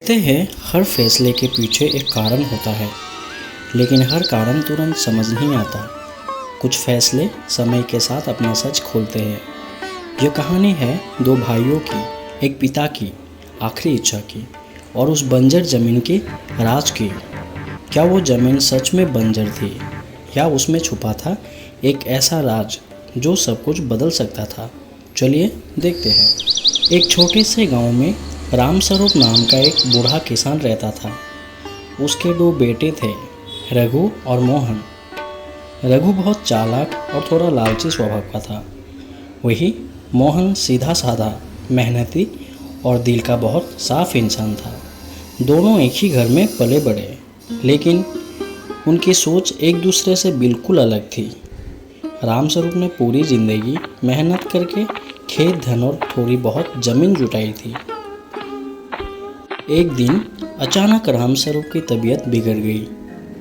कहते हैं हर फैसले के पीछे एक कारण होता है, लेकिन हर कारण तुरंत समझ नहीं आता। कुछ फैसले समय के साथ अपना सच खोलते हैं। यह कहानी है दो भाइयों की, एक पिता की आखिरी इच्छा की और उस बंजर जमीन के राज की। क्या वो जमीन सच में बंजर थी या उसमें छुपा था एक ऐसा राज जो सब कुछ बदल सकता था? चलिए देखते हैं। एक छोटे से गांव में रामस्वरूप नाम का एक बूढ़ा किसान रहता था। उसके दो बेटे थे, रघु और मोहन। रघु बहुत चालाक और थोड़ा लालची स्वभाव का था। वही मोहन सीधा साधा, मेहनती और दिल का बहुत साफ इंसान था। दोनों एक ही घर में पले बड़े, लेकिन उनकी सोच एक दूसरे से बिल्कुल अलग थी। रामस्वरूप ने पूरी जिंदगी मेहनत करके खेत, धन और थोड़ी बहुत जमीन जुटाई थी। एक दिन अचानक रामस्वरूप की तबीयत बिगड़ गई।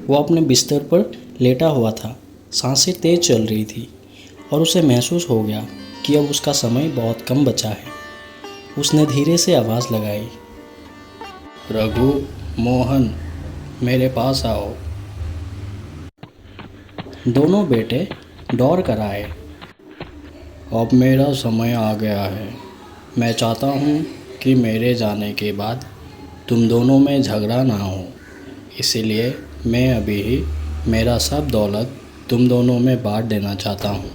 वो अपने बिस्तर पर लेटा हुआ था, सांसें तेज चल रही थी और उसे महसूस हो गया कि अब उसका समय बहुत कम बचा है। उसने धीरे से आवाज़ लगाई, रघु, मोहन, मेरे पास आओ। दोनों बेटे दौड़ कर आए। अब मेरा समय आ गया है। मैं चाहता हूँ कि मेरे जाने के बाद तुम दोनों में झगड़ा ना हो, इसीलिए मैं अभी ही मेरा सब दौलत तुम दोनों में बांट देना चाहता हूँ।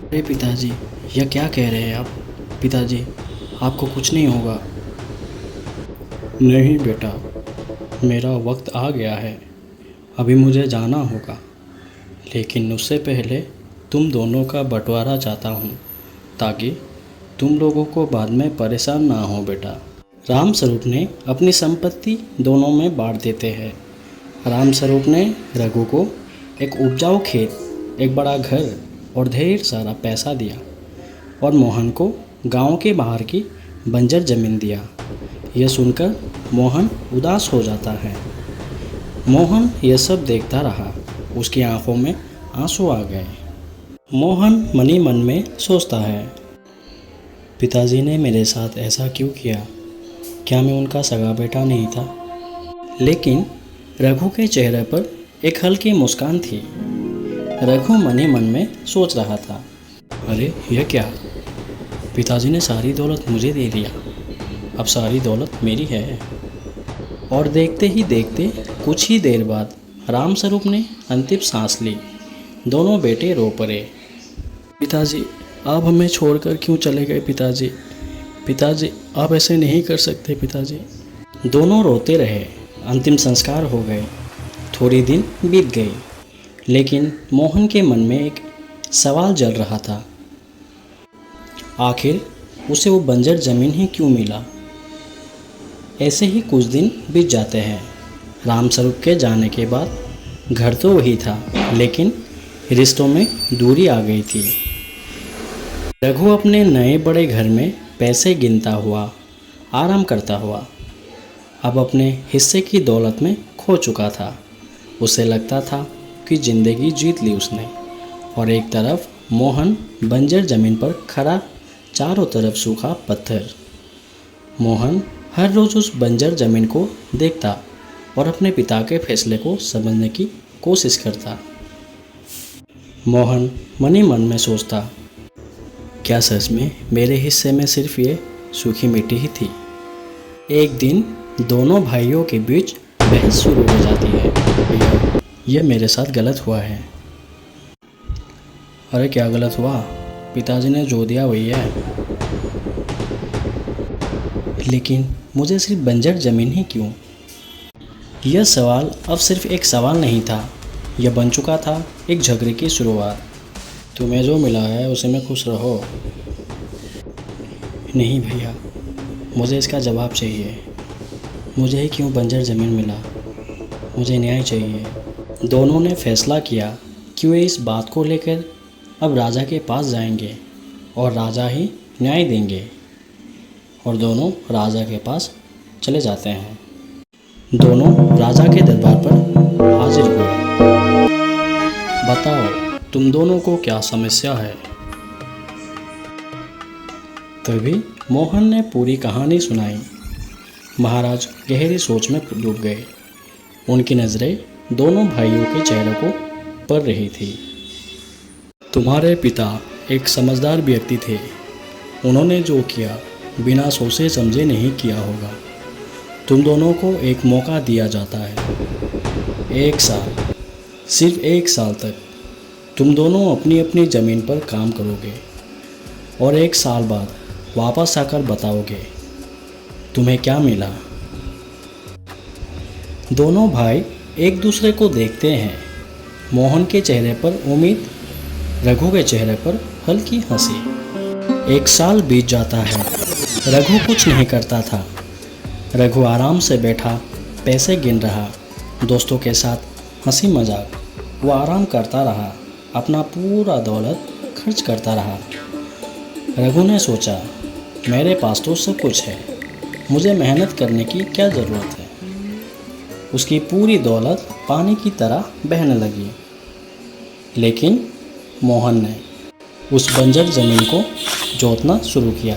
अरे पिताजी, यह क्या कह रहे हैं आप? पिताजी, आपको कुछ नहीं होगा। नहीं बेटा, मेरा वक्त आ गया है। अभी मुझे जाना होगा, लेकिन उससे पहले तुम दोनों का बंटवारा चाहता हूँ, ताकि तुम लोगों को बाद में परेशान ना हो बेटा। रामस्वरूप ने अपनी संपत्ति दोनों में बांट देते हैं। रामस्वरूप ने रघु को एक उपजाऊ खेत, एक बड़ा घर और ढेर सारा पैसा दिया, और मोहन को गांव के बाहर की बंजर जमीन दिया। यह सुनकर मोहन उदास हो जाता है। मोहन यह सब देखता रहा। उसकी आंखों में आंसू आ गए। मोहन मन ही मन में सोचता है, पिताजी ने मेरे साथ ऐसा क्यों किया? क्या मैं उनका सगा बेटा नहीं था? लेकिन रघु के चेहरे पर एक हल्की मुस्कान थी। रघु मन ही मन में सोच रहा था, अरे यह क्या? पिताजी ने सारी दौलत मुझे दे दिया, अब सारी दौलत मेरी है। और देखते ही देखते कुछ ही देर बाद रामस्वरूप ने अंतिम सांस ली। दोनों बेटे रो पड़े। पिताजी, आप हमें छोड़कर क्यों चले गए? पिताजी, पिताजी, आप ऐसे नहीं कर सकते पिताजी। दोनों रोते रहे। अंतिम संस्कार हो गए। थोड़ी दिन बीत गई, लेकिन मोहन के मन में एक सवाल जल रहा था, आखिर उसे वो बंजर जमीन ही क्यों मिला? ऐसे ही कुछ दिन बीत जाते हैं। रामस्वरूप के जाने के बाद घर तो वही था, लेकिन रिश्तों में दूरी आ गई थी। रघु अपने नए बड़े घर में पैसे गिनता हुआ, आराम करता हुआ, अब अपने हिस्से की दौलत में खो चुका था। उसे लगता था कि जिंदगी जीत ली उसने। और एक तरफ मोहन बंजर जमीन पर खड़ा, चारों तरफ सूखा पत्थर। मोहन हर रोज़ उस बंजर जमीन को देखता और अपने पिता के फैसले को समझने की कोशिश करता। मोहन मन ही मन में सोचता, क्या सच में मेरे हिस्से में सिर्फ ये सूखी मिट्टी ही थी? एक दिन दोनों भाइयों के बीच बहस शुरू हो जाती है। यह मेरे साथ गलत हुआ है। अरे क्या गलत हुआ? पिताजी ने जो दिया वही है। लेकिन मुझे सिर्फ बंजर जमीन ही क्यों? यह सवाल अब सिर्फ एक सवाल नहीं था, यह बन चुका था एक झगड़े की शुरुआत। तुम्हें जो मिला है उसे में खुश रहो। नहीं भैया, मुझे इसका जवाब चाहिए। मुझे ही क्यों बंजर ज़मीन मिला? मुझे न्याय चाहिए। दोनों ने फैसला किया कि वे इस बात को लेकर अब राजा के पास जाएंगे और राजा ही न्याय देंगे। और दोनों राजा के पास चले जाते हैं। दोनों राजा के दरबार पर हाजिर हुए। बताओ, तुम दोनों को क्या समस्या है? तभी मोहन ने पूरी कहानी सुनाई। महाराज गहरी सोच में डूब गए। उनकी नज़रें दोनों भाइयों के चेहरों को पढ़ रही थी। तुम्हारे पिता एक समझदार व्यक्ति थे। उन्होंने जो किया बिना सोचे समझे नहीं किया होगा। तुम दोनों को एक मौका दिया जाता है। 1 साल, सिर्फ 1 साल तक तुम दोनों अपनी अपनी ज़मीन पर काम करोगे और 1 साल बाद वापस आकर बताओगे तुम्हें क्या मिला। दोनों भाई एक दूसरे को देखते हैं। मोहन के चेहरे पर उम्मीद, रघु के चेहरे पर हल्की हंसी। 1 साल बीत जाता है। रघु कुछ नहीं करता था। रघु आराम से बैठा पैसे गिन रहा, दोस्तों के साथ हंसी मजाक। वो आराम करता रहा, अपना पूरा दौलत खर्च करता रहा। रघु ने सोचा मेरे पास तो सब कुछ है, मुझे मेहनत करने की क्या ज़रूरत है। उसकी पूरी दौलत पानी की तरह बहने लगी। लेकिन मोहन ने उस बंजर ज़मीन को जोतना शुरू किया,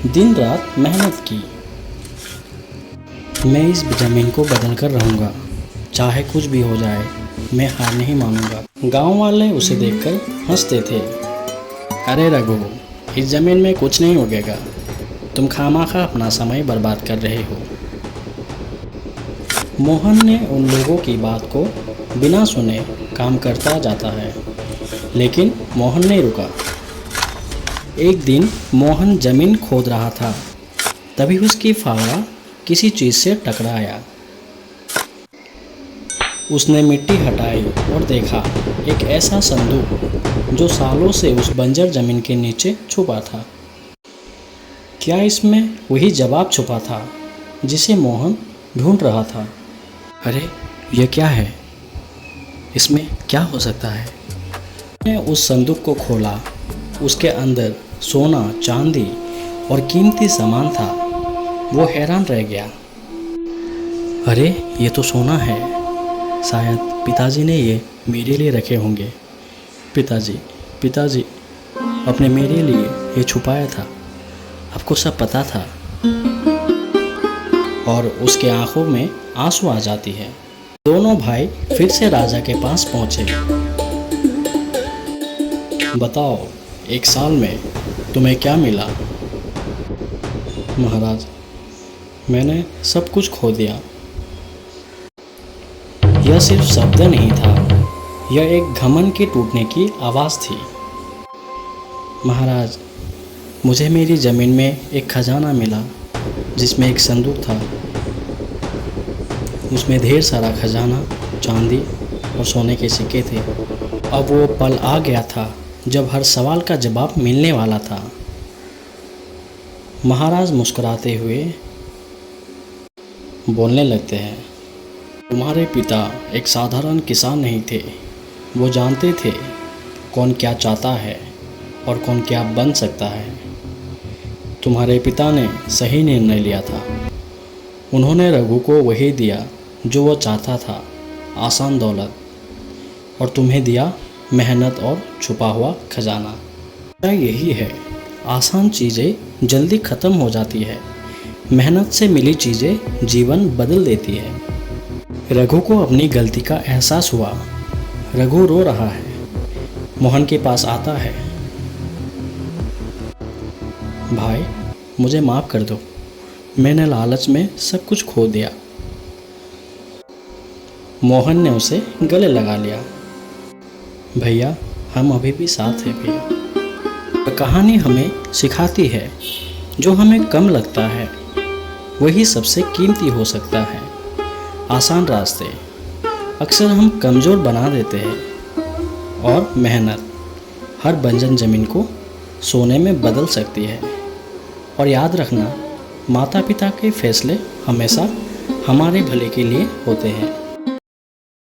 दिन रात मेहनत की। मैं इस ज़मीन को बदल कर रहूँगा, चाहे कुछ भी हो जाए, मैं हार नहीं मानूंगा। गांव वाले उसे देखकर हंसते थे। अरे रघु, इस ज़मीन में कुछ नहीं उगेगा, तुम खामखा अपना समय बर्बाद कर रहे हो। मोहन ने उन लोगों की बात को बिना सुने काम करता जाता है, लेकिन मोहन नहीं रुका। एक दिन मोहन ज़मीन खोद रहा था, तभी उसकी फावड़ा किसी चीज़ से टकराया। उसने मिट्टी हटाई और देखा एक ऐसा संदूक जो सालों से उस बंजर ज़मीन के नीचे छुपा था। क्या इसमें वही जवाब छुपा था जिसे मोहन ढूंढ रहा था? अरे यह क्या है? इसमें क्या हो सकता है? उसने उस संदूक को खोला। उसके अंदर सोना, चांदी और कीमती सामान था। वो हैरान रह गया। अरे ये तो सोना है, शायद पिताजी ने ये मेरे लिए रखे होंगे। पिताजी आपने मेरे लिए ये छुपाया था, आपको सब पता था। और उसके आंखों में आंसू आ जाती है। दोनों भाई फिर से राजा के पास पहुंचे। बताओ 1 साल में तुम्हें क्या मिला? महाराज, मैंने सब कुछ खो दिया। यह सिर्फ शब्द नहीं था, यह एक घमंड के टूटने की आवाज़ थी। महाराज, मुझे मेरी ज़मीन में एक खजाना मिला जिसमें एक संदूक था। उसमें ढेर सारा खजाना, चांदी और सोने के सिक्के थे। अब वो पल आ गया था जब हर सवाल का जवाब मिलने वाला था। महाराज मुस्कुराते हुए बोलने लगते हैं, तुम्हारे पिता एक साधारण किसान नहीं थे। वो जानते थे कौन क्या चाहता है और कौन क्या बन सकता है। तुम्हारे पिता ने सही निर्णय लिया था। उन्होंने रघु को वही दिया जो वो चाहता था, आसान दौलत, और तुम्हें दिया मेहनत और छुपा हुआ खजाना। यही है, आसान चीज़ें जल्दी ख़त्म हो जाती है, मेहनत से मिली चीज़ें जीवन बदल देती है। रघु को अपनी गलती का एहसास हुआ। रघु रो रहा है, मोहन के पास आता है। भाई, मुझे माफ़ कर दो, मैंने लालच में सब कुछ खो दिया। मोहन ने उसे गले लगा लिया। भैया, हम अभी भी साथ हैं भैया। कहानी हमें सिखाती है जो हमें कम लगता है वही सबसे कीमती हो सकता है। आसान रास्ते अक्सर हम कमज़ोर बना देते हैं और मेहनत हर बंजर ज़मीन को सोने में बदल सकती है। और याद रखना, माता पिता के फैसले हमेशा हमारे भले के लिए होते हैं।